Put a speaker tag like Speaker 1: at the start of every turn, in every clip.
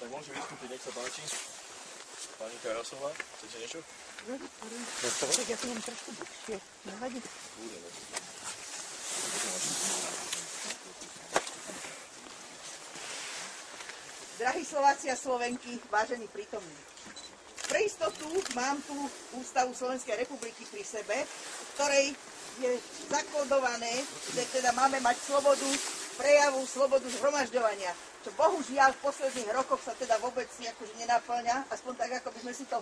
Speaker 1: Tak môžu vystúpiť, nech sa páči. Pani Karasová, chcete niečo?
Speaker 2: Tak ja to mám trošku dlhšie. Nevadí?
Speaker 1: Budeme.
Speaker 2: Drahí Slováci a Slovenky, vážení prítomní. Pre istotu mám tu Ústavu Slovenskej republiky pri sebe, v ktorej je zakódované, že teda máme mať slobodu prejavu, slobodu zhromažďovania, čo bohužiaľ v posledných rokoch sa teda vôbec akože nenaplňa, aspoň tak, ako by sme si to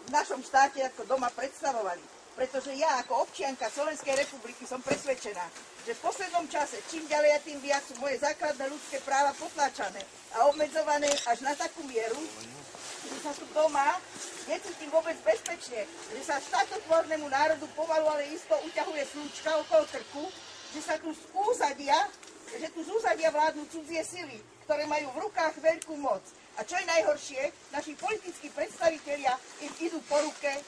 Speaker 2: v našom štáte ako doma predstavovali. Pretože ja ako občianka Slovenskej republiky som presvedčená, že v poslednom čase čím ďalej a tým viac sú moje základné ľudské práva potláčané a obmedzované až na takú mieru, že sa tu doma necítim vôbec bezpečne, že sa štátotvornému národu pomalu, ale isto uťahuje slúčka okolo krku, že sa tu z úzadia vládnu cudzie sily, ktoré majú v rukách veľkú moc. A čo je najhoršie, naši politickí predstavitelia im idú po ruke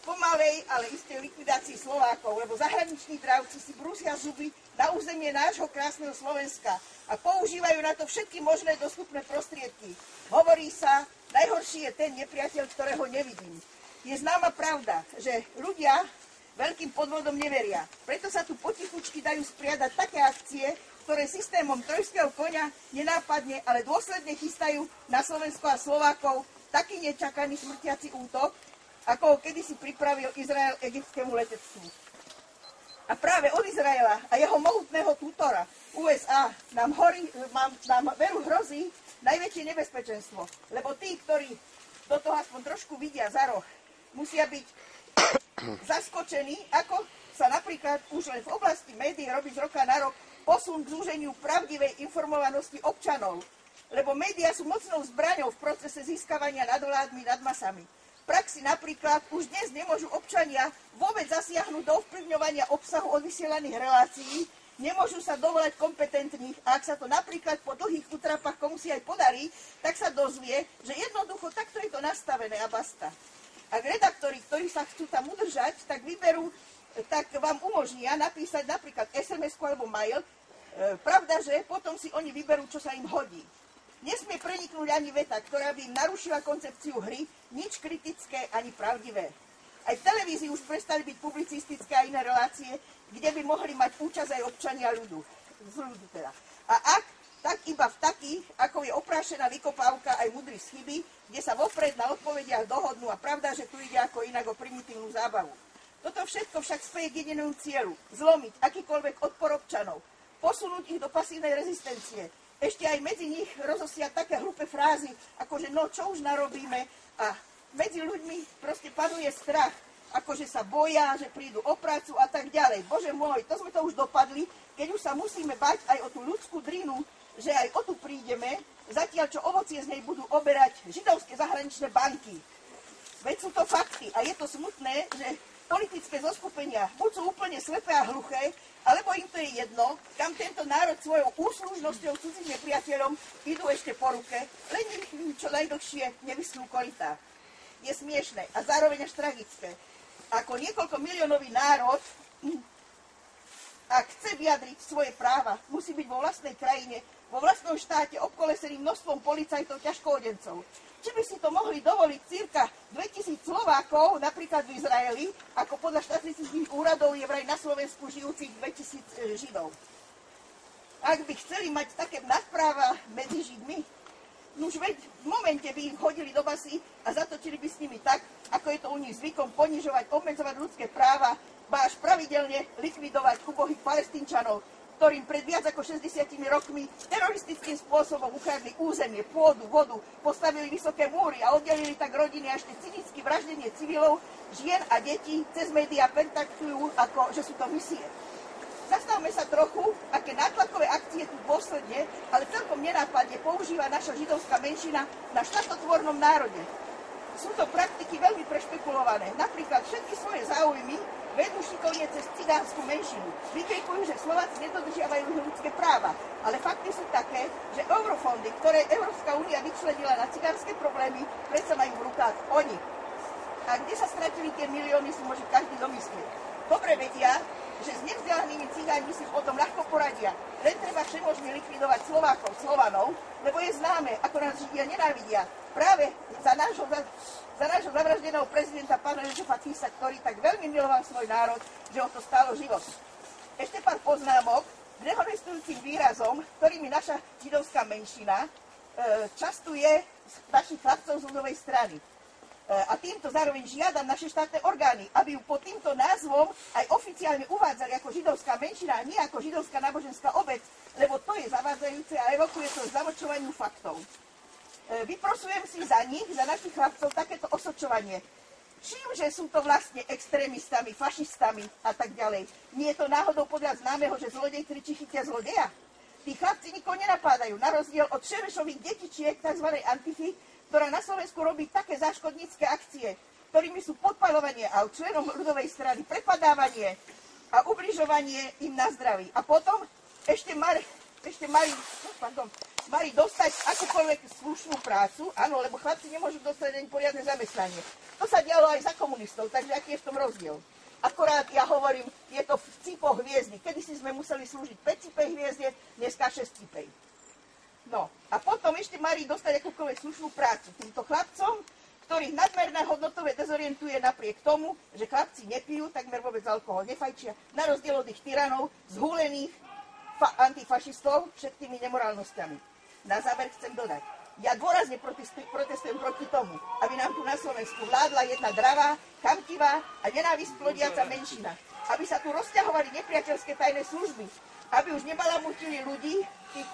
Speaker 2: pomalej, ale istej likvidácii Slovákov, lebo zahraniční dravci si brúsia zuby na územie nášho krásneho Slovenska a používajú na to všetky možné dostupné prostriedky. Hovorí sa, najhorší je ten nepriateľ, ktorého nevidím. Je známa pravda, že ľudia veľkým podvodom neveria. Preto sa tu potichučky dajú spriadať také akcie, ktoré systémom trojského koňa nenápadne, ale dôsledne chystajú na Slovensko a Slovákov taký nečakaný smrtiaci útok, ako ho kedysi pripravil Izrael egyptskému letectvu. A práve od Izraela a jeho mohutného tutora USA nám veru hrozí najväčšie nebezpečenstvo, lebo tí, ktorí do toho aspoň trošku vidia za roh, musia byť zaskočení, ako sa napríklad už len v oblasti médií robí z roka na rok posun k zúženiu pravdivej informovanosti občanov, lebo médiá sú mocnou zbraňou v procese získavania nadvládmy nad masami. V praxi napríklad už dnes nemôžu občania vôbec zasiahnuť do ovplyvňovania obsahu odvysielaných relácií, nemôžu sa dovolať kompetentných a ak sa to napríklad po dlhých útrapách komu si aj podarí, tak sa dozvie, že jednoducho takto je to nastavené a basta. Ak redaktori, ktorí sa chcú tam udržať, tak vám umožnia napísať napríklad SMS-ku alebo mail. Pravda, že potom si oni vyberú, čo sa im hodí. Nesmie preniknúť ani veta, ktorá by im narušila koncepciu hry, nič kritické ani pravdivé. Aj v televízii už prestali byť publicistické a iné relácie, kde by mohli mať účasť aj občania ľudu. A ak, tak iba v takých, ako je oprášená vykopávka aj mudrý z chyby, kde sa vopred na odpovediach dohodnú a pravda, že tu ide ako inak o primitívnu zábavu. Toto všetko však speje k jedinému cieľu, zlomiť akýkoľvek odpor občanov, posunúť ich do pasívnej rezistencie. Ešte aj medzi nich rozosiať také hlúpe frázy, ako že no čo už narobíme a medzi ľuďmi proste panuje strach, akože sa boja, že prídu o prácu a tak ďalej. Bože môj, to sme to už dopadli, keď už sa musíme bať aj o tú ľudskú drinu, že aj o tu prídeme, zatiaľ čo ovocie z nej budú oberať židovské zahraničné banky. Veď sú to fakty a je to smutné, že politické zoskupenia buď sú úplne slepé a hluché, alebo im to je jedno, kam tento národ svojou úslužnosťou cudzích nepriateľom idú ešte po ruke, len im čo najdlhšie nevyslú korytá. Je smiešné a zároveň až tragické. Ako niekoľko miliónový národ, ak chce vyjadriť svoje práva, musí byť vo vlastnej krajine, vo vlastnom štáte obkolesený množstvom policajtov ťažkoodencov. Či by si to mohli dovoliť cirka 2000 Slovákov, napríklad v Izraeli, ako podľa štatistických úradov je vraj na Slovensku žijúcich 2000 Židov. Ak by chceli mať také nadpráva medzi Židmi, už veď v momente by ich hodili do basy a zatočili by s nimi tak, ako je to u nich zvykom ponižovať, obmedzovať ľudské práva, ba až pravidelne likvidovať ubohých Palestínčanov, ktorým pred viac ako 60 rokmi teroristickým spôsobom ukradli územie, pôdu, vodu, postavili vysoké múry a oddelili tak rodiny a ešte cynicky vraždenie civilov, žien a detí cez médiá pertaktujú, ako že sú to misie. Zastavme sa trochu, aké nátlakové akcie tu dôsledne, ale celkom nenápadne používa naša židovská menšina na štátotvornom národe. Sú to praktiky veľmi prešpekulované. Napríklad všetky svoje záujmy vedú šikovne cez cigánsku menšinu. Vykrikujú, že Slováci nedodržiavajú ľudské práva. Ale fakty sú také, že eurofondy, ktoré Európska únia vyčlenila na cigánske problémy, predsa majú v rukách oni. A kde sa stratili tie milióny, si môže každý domyslieť. Dobre vedia, že s nevzdelanými cigánmi si potom ľahko poradia. Len treba všemožne likvidovať Slovákov, Slovanov, lebo je známe, ako nás Židia nenávidia. Práve za nášho zavraždeného prezidenta pána Jozefa Tisa, ktorý tak veľmi miloval svoj národ, že ho to stálo život. Ešte pár poznámok k dehonestujúcim výrazom, ktorými naša židovská menšina častuje našich chlapcov z ľudovej strany. A týmto zároveň žiadam naše štátne orgány, aby ju pod týmto názvom aj oficiálne uvádzali ako židovská menšina a nie ako židovská náboženská obec, lebo to je zavádzajúce a evokuje to zamočovaniu faktov. Vyprosujem si za nich, za našich chlapcov, takéto osočovanie. Čímže sú to vlastne extrémistami, fašistami a tak ďalej. Nie je to náhodou podľa známeho, že zlodej kričí chytia zlodeja? Tí chlapci nikoho nenapádajú, na rozdiel od Šerešových detičiek, tzv. Antify, ktorá na Slovensku robí také záškodnícke akcie, ktorými sú podpaľovanie aut členom ľudovej strany, prepadávanie a ubližovanie im na zdraví. A potom ešte mali dostať akúkoľvek slušnú prácu, áno, lebo chlapci nemôžu dostať ani poriadne zamestnanie. To sa dialo aj za komunistov, takže aký je v tom rozdiel? Akorát ja hovorím, je to v cipoch hviezdy. Kedysi sme museli slúžiť 5-cipej hviezde, dneska 6-cipej. No, a potom ešte mali dostať akúkoľvek slušnú prácu týmto chlapcom, ktorých nadmerné hodnotové dezorientuje napriek tomu, že chlapci nepijú, takmer vôbec alkohol nefajčia, na rozdiel od ich tyranov, zhulených antifašistov všetkými nemorálnosťami. Na záver chcem dodať, ja dôrazne protestujem proti tomu, aby nám tu na Slovensku vládla jedna dravá, chamtivá a nenávisť plodiaca menšina. Aby sa tu rozťahovali nepriateľské tajné služby, aby už nebalamutili ľudí, tých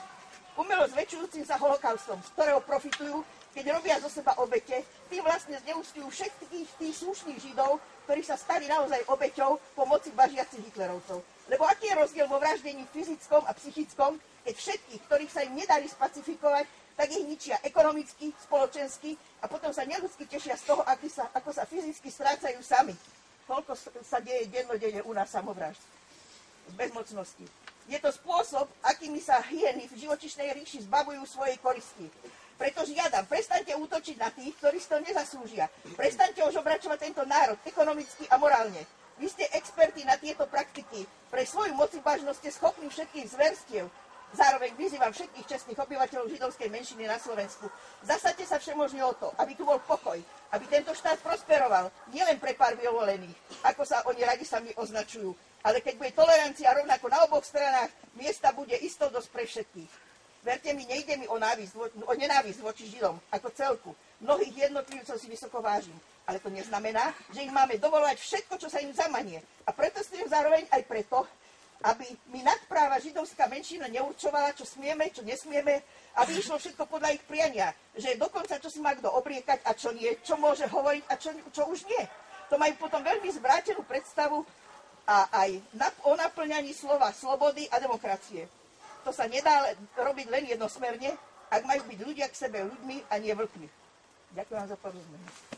Speaker 2: umelo zväčšujúcim sa holokaustom, z ktorého profitujú, keď robia zo seba obete, tým vlastne zneúctujú všetkých tých slušných Židov, ktorí sa stali naozaj obeťou pomoci bažiacich Hitlerovcov. Lebo aký je rozdiel vo vraždení fyzickom a psychickom, keď všetkých, ktorých sa im nedali spacifikovať, tak ich ničia ekonomicky, spoločensky a potom sa neľudsky tešia z toho, ako sa fyzicky strácajú sami. Koľko sa deje dennodenne u nás samovrážd z bezmocnosti. Je to spôsob, akými sa hyeny v živočišnej ríši zbavujú svojej koristi. Preto žiadam, prestaňte útočiť na tých, ktorí si to nezaslúžia. Prestaňte ožobračovať tento národ ekonomicky a morálne. Vy ste experti na tieto praktiky. Pre svoju mocivážnosť ste schopní všetkých zverstiev. Zároveň vyzývam všetkých čestných obyvateľov židovskej menšiny na Slovensku. Zasaďte sa všemožne o to, aby tu bol pokoj, aby tento štát prosperoval, nielen pre pár vyvolených, ako sa oni radi sami označujú, ale keď bude tolerancia rovnako na oboch stranách, miesta bude isto dosť pre všetkých. Verte mi, nejde mi o nenávisť voči Židom ako celku. Mnohých jednotlivcov si vysoko vážim, ale to neznamená, že im máme dovolovať všetko, čo sa im zamanie. A protestujem zároveň aj preto, aby mi nadpráva židovská menšina neurčovala, čo smieme, čo nesmieme, aby išlo všetko podľa ich priania. Že dokonca, čo si má kto obliekať a čo nie, čo môže hovoriť a čo už nie. To majú potom veľmi zvrátenú predstavu a aj o naplňaní slova slobody a demokracie. To sa nedá robiť len jednosmerne, ak majú byť ľudia k sebe ľuďmi a nie vlkmi. Ďakujem vám za porozumenie.